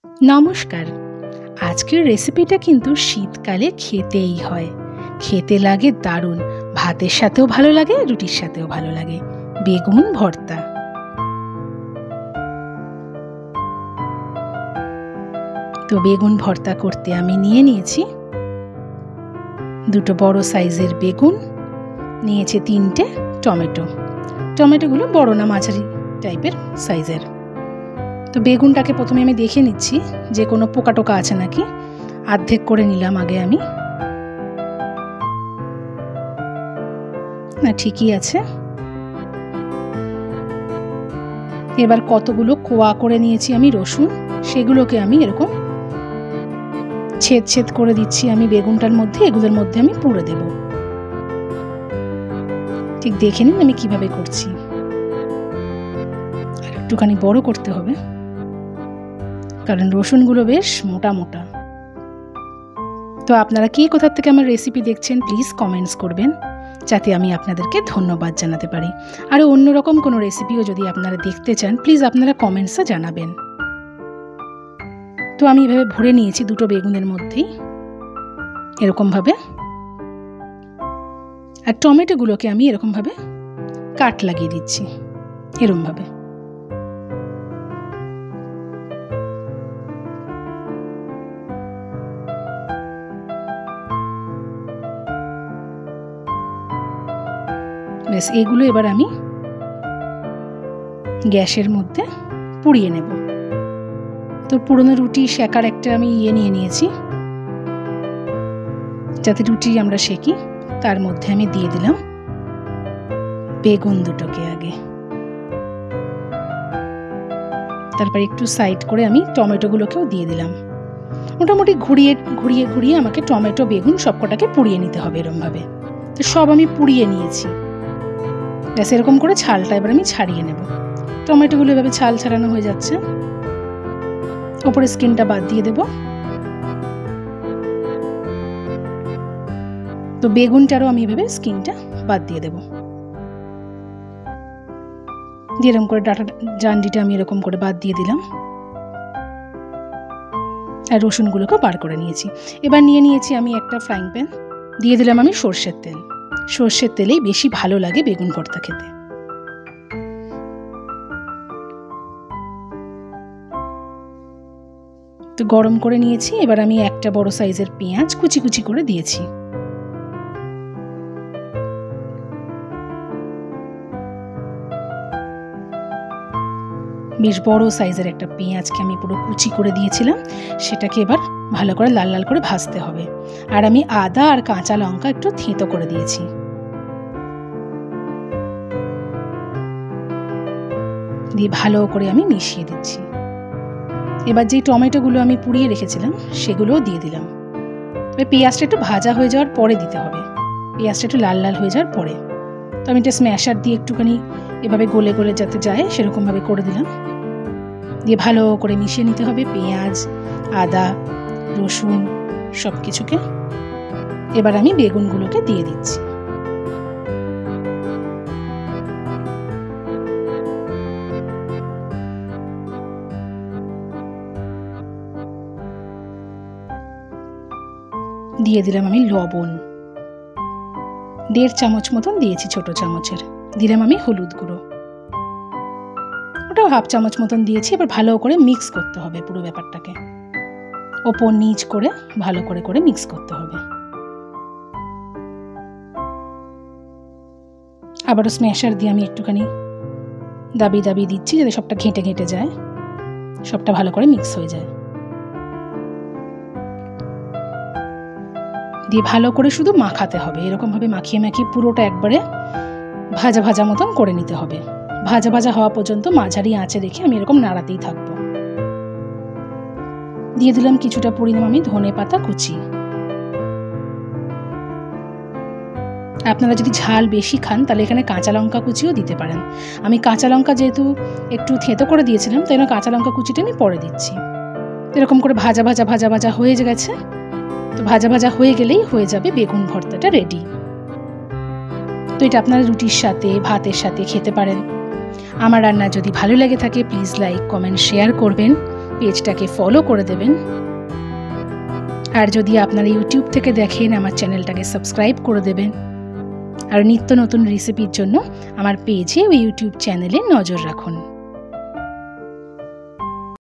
নমস্কার। আজকের রেসিপিটা কিন্তু শীতকালে খেতেই হয়। খেতে লাগে দারুণ, ভাতের সাথেও ভালো লাগে, রুটির সাথেও ভালো লাগে। বেগুন ভর্তা। তো বেগুন ভর্তা করতে আমি নিয়ে নিয়েছি দুটো বড় সাইজের বেগুন, নিয়েছি 3টে টমেটো। টমেটোগুলো বড় না মাঝারি টাইপের সাইজের। তো বেগুনটাকে প্রথমে আমি দেখে নিচ্ছি যে কোনো পোকা টোকা আছে নাকি। অর্ধেক করে নিলাম আগে আমি। না, ঠিকই আছে। এবার কতগুলো কোয়া করে নিয়েছি আমি রসুন, সেগুলোকে আমি এরকম ছেদ ছেদ করে দিচ্ছি আমি বেগুনটার মধ্যে। এগুলোর মধ্যে আমি পুড়ে দেব। ঠিক দেখে নিন আমি কিভাবে করছি। আর একটুখানি বড় করতে হবে, কারণ রসুনগুলো বেশ মোটা মোটা। তো আপনারা কে কোথা থেকে আমার রেসিপি দেখছেন প্লিজ কমেন্টস করবেন, যাতে আমি আপনাদেরকে ধন্যবাদ জানাতে পারি। আর অন্যরকম কোনো রেসিপিও যদি আপনারা দেখতে চান প্লিজ আপনারা কমেন্টসে জানাবেন। তো আমি এভাবে ভরে নিয়েছি দুটো বেগুনের মধ্যেই এরকমভাবে। আর টমেটোগুলোকে আমি এরকমভাবে কাট লাগিয়ে দিচ্ছি এরকমভাবে। বেশ, এগুলো এবার আমি গ্যাসের মধ্যে পুড়িয়ে নেব। তো পুরনো রুটি সেকার একটা আমি নিয়ে নিয়েছি, যাতে রুটি আমরা সেকি। তার মধ্যে আমি দিয়ে দিলাম বেগুন দুটোকে আগে। তারপর একটু সাইড করে আমি টমেটোগুলোকেও দিয়ে দিলাম। মোটামুটি ঘুরিয়ে ঘুরিয়ে ঘুরিয়ে আমাকে টমেটো বেগুন সবকটাকে পুড়িয়ে নিতে হবে এরকমভাবে। তো সব আমি পুড়িয়ে নিয়েছি। ব্যাস, এরকম করে ছালটা এবার আমি ছাড়িয়ে নেব। টমেটোগুলো এভাবে ছাল ছাড়ানো হয়ে যাচ্ছে। ওপরে স্কিনটা বাদ দিয়ে দেব। তো বেগুনটারও আমি এভাবে স্কিনটা বাদ দিয়ে দেব। দিয়ে এরকম করে ডাটা জান্ডিটা আমি এরকম করে বাদ দিয়ে দিলাম। আর রসুনগুলোকে বার করে নিয়েছি। এবার নিয়ে নিয়েছি আমি একটা ফ্রাইং প্যান, দিয়ে দিলাম আমি সর্ষের তেল। সর্ষের তেলেই বেশি ভালো লাগে বেগুন ভর্তা খেতে। তো গরম করে নিয়েছি। এবার আমি একটা বড় সাইজের পেঁয়াজ কুচি কুচি করে দিয়েছি। বেশ বড় সাইজের একটা পেঁয়াজকে আমি পুরো কুচি করে দিয়েছিলাম। সেটাকে এবার ভালো করে লাল লাল করে ভাজতে হবে। আর আমি আদা আর কাঁচা লঙ্কা একটু থেঁতো করে দিয়েছি। দিয়ে ভালো করে আমি মিশিয়ে দিচ্ছি। এবার যে টমেটোগুলো আমি পুড়িয়ে রেখেছিলাম সেগুলোও দিয়ে দিলাম। এবার পেঁয়াজটা একটু ভাজা হয়ে যাওয়ার পরে দিতে হবে, পেঁয়াজটা একটু লাল লাল হয়ে যাওয়ার পরে। তো আমি এটা স্ম্যাশার দিয়ে একটুখানি এভাবে গলে গলে যাতে যায় সেরকমভাবে করে দিলাম। দিয়ে ভালো করে মিশিয়ে নিতে হবে পেঁয়াজ, আদা, রসুন সব কিছুকে। এবার আমি বেগুনগুলোকে দিয়ে দিচ্ছি। দিয়ে দিলাম আমি লবণ, 1.5 চামচ মতন দিয়েছি ছোট চামচের। দিলাম আমি হলুদ গুঁড়ো, ওটাও 1/2 চামচ মতন দিয়েছি। এবার ভালো করে মিক্স করতে হবে পুরো ব্যাপারটাকে, ওপর নিচ করে ভালো করে করে মিক্স করতে হবে। আবারও স্ম্যাশার দিয়ে আমি একটুখানি দাবিয়ে দাবিয়ে দিচ্ছি, যাতে সবটা ঘেঁটে ঘেঁটে যায়, সবটা ভালো করে মিক্স হয়ে যায়। দিয়ে ভালো করে শুধু মাখাতে হবে, এরকমভাবে মাখিয়ে মাখিয়ে পুরোটা একবারে ভাজা ভাজা মতন করে নিতে হবে। ভাজা ভাজা হওয়া পর্যন্ত মাঝারি আঁচে রেখে আমি এরকম নাড়াতেই থাকবো। দিয়ে দিলাম কিছুটা পরিমাণ আমি ধনে পাতা কুচি। আপনারা যদি ঝাল বেশি খান তাহলে এখানে কাঁচা লঙ্কা কুচিও দিতে পারেন। আমি কাঁচা লঙ্কা যেহেতু একটু থেঁতো করে দিয়েছিলাম, তাই না কাঁচা লঙ্কা কুচিটা আমি পরে দিচ্ছি। এরকম করে ভাজা ভাজা ভাজা ভাজা হয়ে গেছে। তো ভাজা ভাজা হয়ে গেলেই হয়ে যাবে বেগুন ভর্তাটা রেডি। তো এটা আপনারা রুটির সাথে ভাতের সাথে খেতে পারেন। আমার রান্না যদি ভালো লেগে থাকে প্লিজ লাইক কমেন্ট শেয়ার করবেন। পেজটাকে ফলো করে দেবেন। আর যদি আপনারা ইউটিউব থেকে দেখেন, আমার চ্যানেলটাকে সাবস্ক্রাইব করে দেবেন। আর নিত্য নতুন রেসিপির জন্য আমার পেজে ও ইউটিউব চ্যানেলে নজর রাখুন।